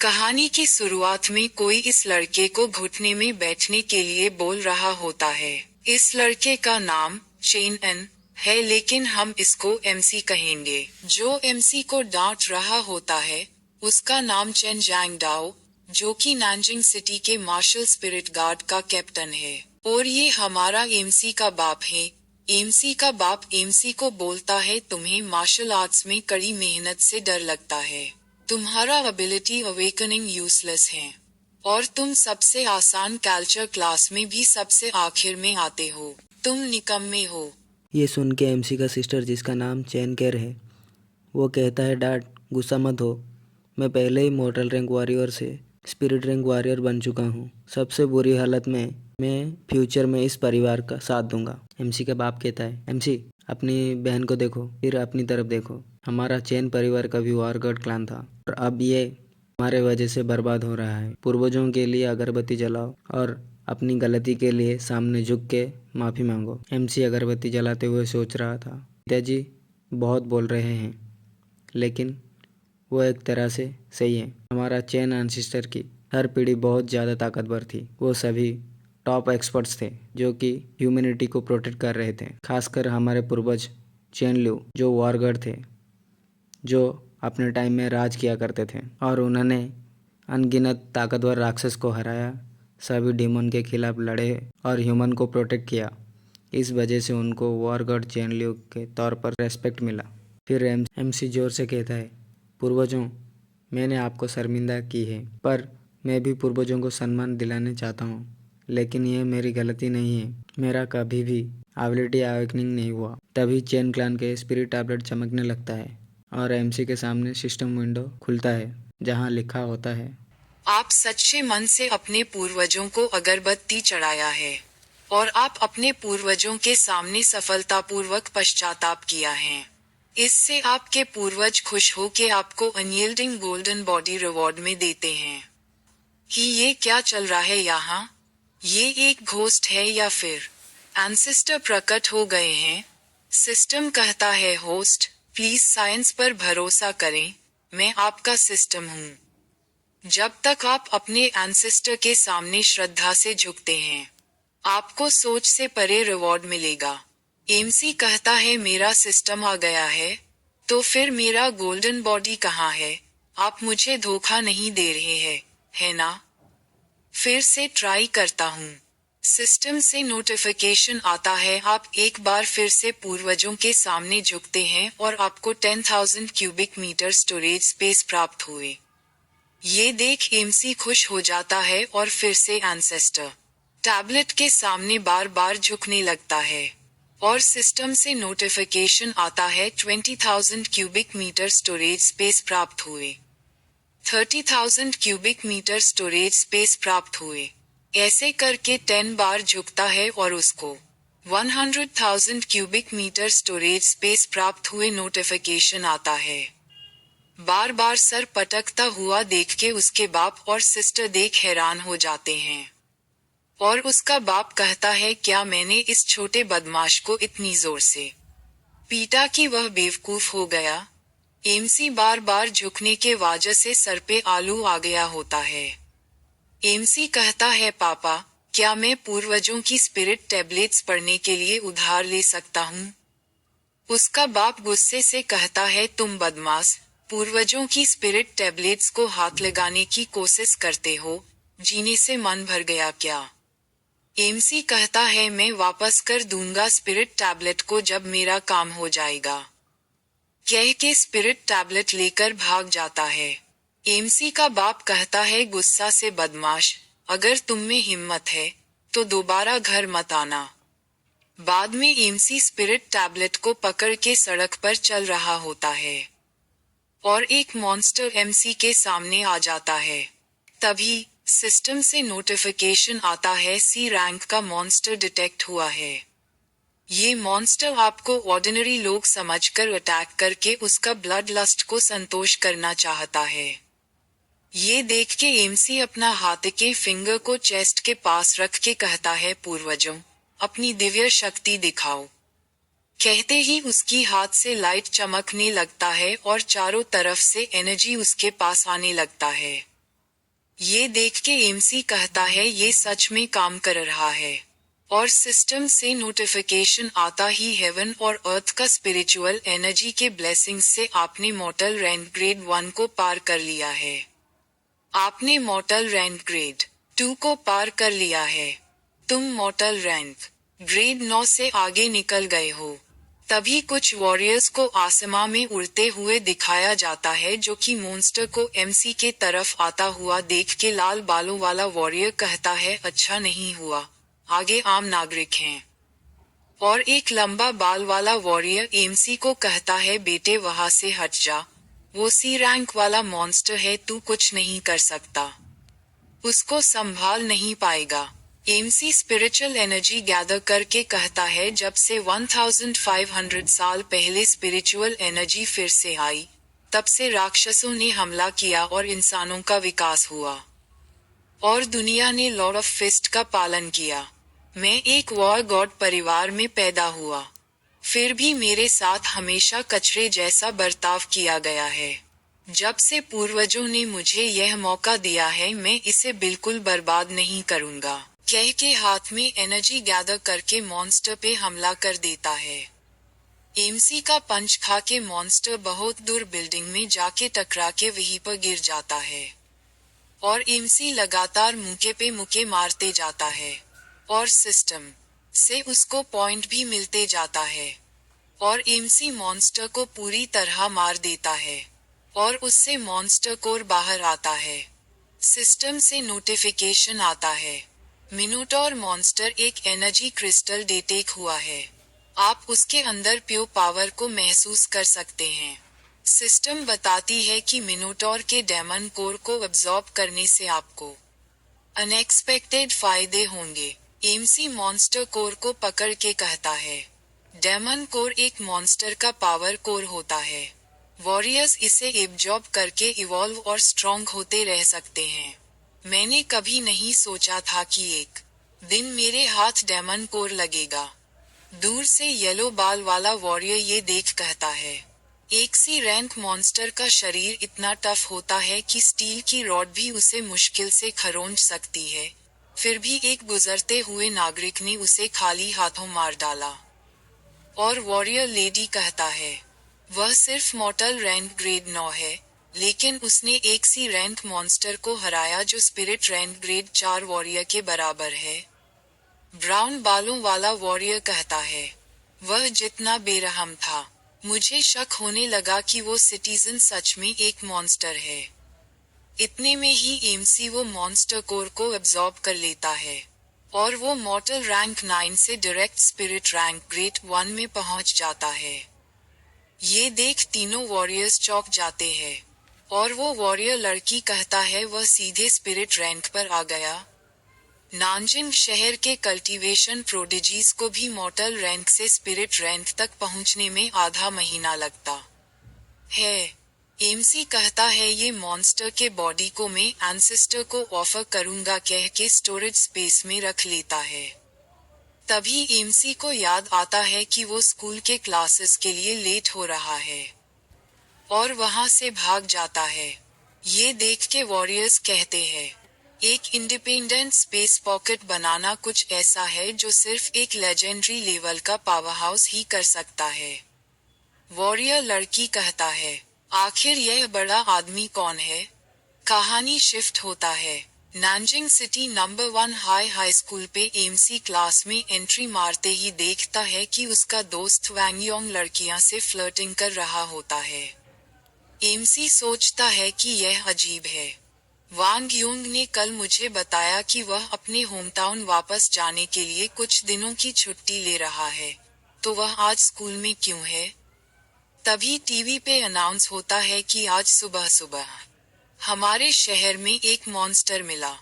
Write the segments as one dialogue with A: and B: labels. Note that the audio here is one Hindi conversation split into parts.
A: कहानी की शुरुआत में कोई इस लड़के को घुटने में बैठने के लिए बोल रहा होता है। इस लड़के का नाम चेन एन है, लेकिन हम इसको एमसी कहेंगे। जो एमसी को डांट रहा होता है उसका नाम चेन जैंग डाओ, जो कि नानजिंग सिटी के मार्शल स्पिरिट गार्ड का कैप्टन है। और ये हमारा एमसी का बाप है। एमसी का बाप एमसी को बोलता है, तुम्हें मार्शल आर्ट्स में कड़ी मेहनत से डर लगता है, तुम्हारा एबिलिटी अवेकनिंग यूजलेस है, और तुम सबसे आसान कल्चर क्लास में भी सबसे आखिर में आते हो, तुम निकम्मे हो।
B: ये सुन के एमसी का सिस्टर, जिसका नाम चैन केर है, वो कहता है, डैड गुस्सा मत हो, मैं पहले ही मॉर्टल रैंक वॉरियर से स्पिरिट रैंक वॉरियर बन चुका हूँ। सबसे बुरी हालत में मैं फ्यूचर में इस परिवार का साथ दूंगा। एमसी का बाप कहता है, एमसी अपनी बहन को देखो, फिर अपनी तरफ देखो। हमारा चैन परिवार का भी वॉरगॉड क्लान था और अब ये हमारे वजह से बर्बाद हो रहा है। पूर्वजों के लिए अगरबत्ती जलाओ और अपनी गलती के लिए सामने झुक के माफ़ी मांगो। एमसी अगरबत्ती जलाते हुए सोच रहा था, पिताजी बहुत बोल रहे हैं, लेकिन वो एक तरह से सही है। हमारा चैन एंसेस्टर की हर पीढ़ी बहुत ज़्यादा ताकतवर थी। वो सभी टॉप एक्सपर्ट्स थे जो कि ह्यूमैनिटी को प्रोटेक्ट कर रहे थे। खासकर हमारे पूर्वज चेन ल्यू, जो वॉरगॉड थे, जो अपने टाइम में राज किया करते थे, और उन्होंने अनगिनत ताकतवर राक्षस को हराया, सभी डीमन के खिलाफ लड़े और ह्यूमन को प्रोटेक्ट किया। इस वजह से उनको वॉरगॉड चेन ल्यू के तौर पर रेस्पेक्ट मिला। फिर एमसी जोर से कहता है, पूर्वजों, मैंने आपको शर्मिंदा की है, पर मैं भी पूर्वजों को सम्मान दिलाना चाहता हूँ, लेकिन यह मेरी गलती नहीं है। मेरा कभी भी एबिलिटी अवेकनिंग नहीं हुआ। तभी चेन क्लान के स्पिरिट टैबलेट चमकने लगता है और एमसी के सामने सिस्टम विंडो खुलता है, जहाँ लिखा होता है,
A: आप सच्चे मन से अपने पूर्वजों को अगरबत्ती चढ़ाया है और आप अपने पूर्वजों के सामने सफलतापूर्वक पश्चाताप किया है। इससे आपके पूर्वज खुश हो के आपको अनयील्डिंग गोल्डन बॉडी रिवॉर्ड में देते हैं। ये क्या चल रहा है यहाँ? ये एक घोस्ट है या फिर एंसेस्टर प्रकट हो गए हैं? सिस्टम कहता है, होस्ट प्लीज साइंस पर भरोसा करें, मैं आपका सिस्टम हूँ। जब तक आप अपने एंसेस्टर के सामने श्रद्धा से झुकते हैं, आपको सोच से परे रिवॉर्ड मिलेगा। एमसी कहता है, मेरा सिस्टम आ गया है, तो फिर मेरा गोल्डन बॉडी कहाँ है? आप मुझे धोखा नहीं दे रहे हैं, है ना? फिर से ट्राई करता हूँ। सिस्टम से नोटिफिकेशन आता है, आप एक बार फिर से पूर्वजों के सामने झुकते हैं और आपको 10,000 क्यूबिक मीटर स्टोरेज स्पेस प्राप्त हुए। ये देख एमसी खुश हो जाता है और फिर से एंसेस्टर टैबलेट के सामने बार बार झुकने लगता है और सिस्टम से नोटिफिकेशन आता है, 20,000 क्यूबिक मीटर स्टोरेज स्पेस प्राप्त हुए। 30,000 क्यूबिक मीटर स्टोरेज स्पेस प्राप्त हुए। ऐसे करके 10 बार झुकता है और उसको 100,000 क्यूबिक मीटर स्टोरेज स्पेस प्राप्त हुए नोटिफिकेशन आता है। बार बार सर पटकता हुआ देख के उसके बाप और सिस्टर देख हैरान हो जाते हैं और उसका बाप कहता है, क्या मैंने इस छोटे बदमाश को इतनी जोर से पीटा कि वह बेवकूफ हो गया? एमसी बार बार झुकने के वजह से सर पे आलू आ गया होता है। एमसी कहता है, पापा क्या मैं पूर्वजों की स्पिरिट टैबलेट्स पढ़ने के लिए उधार ले सकता हूँ? उसका बाप गुस्से से कहता है, तुम बदमाश, पूर्वजों की स्पिरिट टैबलेट्स को हाथ लगाने की कोशिश करते हो, जीने से मन भर गया क्या? एमसी कहता है, मैं वापस कर दूंगा स्पिरिट टैबलेट को जब मेरा काम हो जाएगा। कह के स्पिरिट टैबलेट लेकर भाग जाता है। एमसी का बाप कहता है गुस्सा से, बदमाश, अगर तुम में हिम्मत है तो दोबारा घर मत आना। बाद में एमसी स्पिरिट टैबलेट को पकड़ के सड़क पर चल रहा होता है और एक मॉन्स्टर एमसी के सामने आ जाता है। तभी सिस्टम से नोटिफिकेशन आता है, सी रैंक का मॉन्स्टर डिटेक्ट हुआ है। ये मॉन्स्टर आपको ऑर्डिनरी लोग समझकर अटैक करके उसका ब्लड लस्ट को संतोष करना चाहता है। ये देख के एमसी अपना हाथ के फिंगर को चेस्ट के पास रख के कहता है, पूर्वजों, अपनी दिव्य शक्ति दिखाओ। कहते ही उसकी हाथ से लाइट चमकने लगता है और चारों तरफ से एनर्जी उसके पास आने लगता है। ये देख के एमसी कहता है ये सच में काम कर रहा है। और सिस्टम से नोटिफिकेशन आता ही हेवन और अर्थ का स्पिरिचुअल एनर्जी के ब्लेसिंग्स से आपने मॉर्टल रैंक ग्रेड 1 को पार कर लिया है। आपने मॉर्टल रैंक ग्रेड 2 को पार कर लिया है। तुम मॉर्टल रैंक ग्रेड 9 से आगे निकल गए हो। तभी कुछ वॉरियर्स को आसमां में उड़ते हुए दिखाया जाता है, जो कि मॉन्स्टर को एमसी के तरफ आता हुआ देख के लाल बालों वाला वॉरियर कहता है अच्छा नहीं हुआ, आगे आम नागरिक हैं। और एक लंबा बाल वाला वॉरियर एमसी को कहता है बेटे वहां से हट जा, वो सी रैंक वाला मॉन्स्टर है, तू कुछ नहीं कर सकता, उसको संभाल नहीं पाएगा। एमसी स्पिरिचुअल एनर्जी गैदर करके कहता है जब से 1500 साल पहले स्पिरिचुअल एनर्जी फिर से आई, तब से राक्षसों ने हमला किया और इंसानों का विकास हुआ और दुनिया ने लॉर्ड ऑफ फिस्ट का पालन किया। मैं एक वॉर गॉड परिवार में पैदा हुआ, फिर भी मेरे साथ हमेशा कचरे जैसा बर्ताव किया गया है। जब से पूर्वजों ने मुझे यह मौका दिया है मैं इसे बिल्कुल बर्बाद नहीं करूंगा, कह के हाथ में एनर्जी गैदर करके मॉन्स्टर पे हमला कर देता है। एमसी का पंच खा के मॉन्स्टर बहुत दूर बिल्डिंग में जाके टकरा के वहीं पर गिर जाता है और एमसी लगातार मुक्के पे मुक्के मारते जाता है और सिस्टम से उसको पॉइंट भी मिलते जाता है और एमसी मॉन्स्टर को पूरी तरह मार देता है और उससे मॉन्स्टर कोर बाहर आता है। सिस्टम से नोटिफिकेशन आता है मिनोटॉर मॉन्स्टर एक एनर्जी क्रिस्टल डिटेक्ट हुआ है, आप उसके अंदर प्योर पावर को महसूस कर सकते हैं। सिस्टम बताती है कि मिनोटॉर के डेमन कोर को अब्सॉर्ब करने से आपको अनएक्सपेक्टेड फायदे होंगे। एमसी मॉन्स्टर कोर को पकड़ के कहता है डेमन कोर एक मॉन्स्टर का पावर कोर होता है, वॉरियर्स इसे एब्जॉर्ब करके इवॉल्व और स्ट्रॉन्ग होते रह सकते हैं। मैंने कभी नहीं सोचा था कि एक दिन मेरे हाथ डेमन कोर लगेगा। दूर से येलो बाल वाला वॉरियर ये देख कहता है एक सी रैंक मॉन्स्टर का शरीर इतना टफ होता है कि स्टील की रॉड भी उसे मुश्किल से खरोंच सकती है, फिर भी एक गुजरते हुए नागरिक ने उसे खाली हाथों मार डाला। और वॉरियर लेडी कहता है वह सिर्फ मॉर्टल रैंक ग्रेड 9 है, लेकिन उसने एक सी रैंक मॉन्स्टर को हराया जो स्पिरिट रैंक ग्रेड 4 वॉरियर के बराबर है। ब्राउन बालों वाला वॉरियर कहता है वह जितना बेरहम था, मुझे शक होने लगा कि वो सिटीजन सच में एक मॉन्स्टर है। इतने में ही एमसी वो मॉन्स्टर कोर को अब्सॉर्ब कर लेता है और वो मॉर्टल रैंक 9 से डायरेक्ट स्पिरिट रैंक ग्रेड 1 में पहुंच जाता है। ये देख तीनों वॉरियर्स चौंक जाते हैं और वो वॉरियर लड़की कहता है वह सीधे स्पिरिट रैंक पर आ गया। नानजिंग शहर के कल्टीवेशन प्रोडिजीज को भी मॉर्टल रैंक से स्पिरिट रैंक तक पहुंचने में आधा महीना लगता है। एमसी कहता है ये मॉन्स्टर के बॉडी को मैं एंसेस्टर को ऑफर करूंगा कह के स्टोरेज स्पेस में रख लेता है। तभी एमसी को याद आता है कि वो स्कूल के क्लासेस के लिए लेट हो रहा है और वहां से भाग जाता है। ये देख के वॉरियर्स कहते हैं एक इंडिपेंडेंट स्पेस पॉकेट बनाना कुछ ऐसा है जो सिर्फ एक लेजेंडरी लेवल का पावर हाउस ही कर सकता है। वॉरियर लड़की कहता है आखिर यह बड़ा आदमी कौन है। कहानी शिफ्ट होता है Nanjing city number 1 high school पे एमसी क्लास में एंट्री मारते ही देखता है कि उसका दोस्त वैंग योंग लड़कियां से फ्लर्टिंग कर रहा होता है। एमसी सोचता है कि यह अजीब है। वांग योंग ने कल मुझे बताया कि वह अपने होमटाउन वापस जाने के लिए कुछ दिनों की छुट्टी ले रहा है, तो वह आज स्कूल में क्यों है। तभी टीवी पे अनाउंस होता है कि आज सुबह सुबह हमारे शहर में एक मॉन्स्टर मिला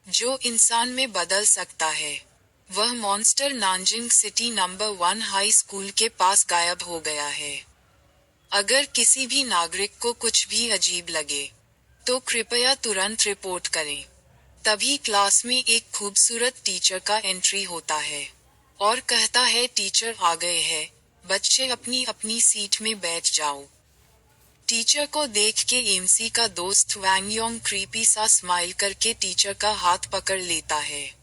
A: जो इंसान में बदल सकता है। वह monster Nanjing city number 1 high school के पास गायब हो गया है। अगर किसी भी नागरिक को कुछ भी अजीब लगे तो कृपया तुरंत रिपोर्ट करें। तभी क्लास में एक खूबसूरत टीचर का एंट्री होता है और कहता है टीचर आ गए हैं, बच्चे अपनी अपनी सीट में बैठ जाओ। टीचर को देख के एमसी का दोस्त वैंग योंग क्रीपी सा स्माइल करके टीचर का हाथ पकड़ लेता है।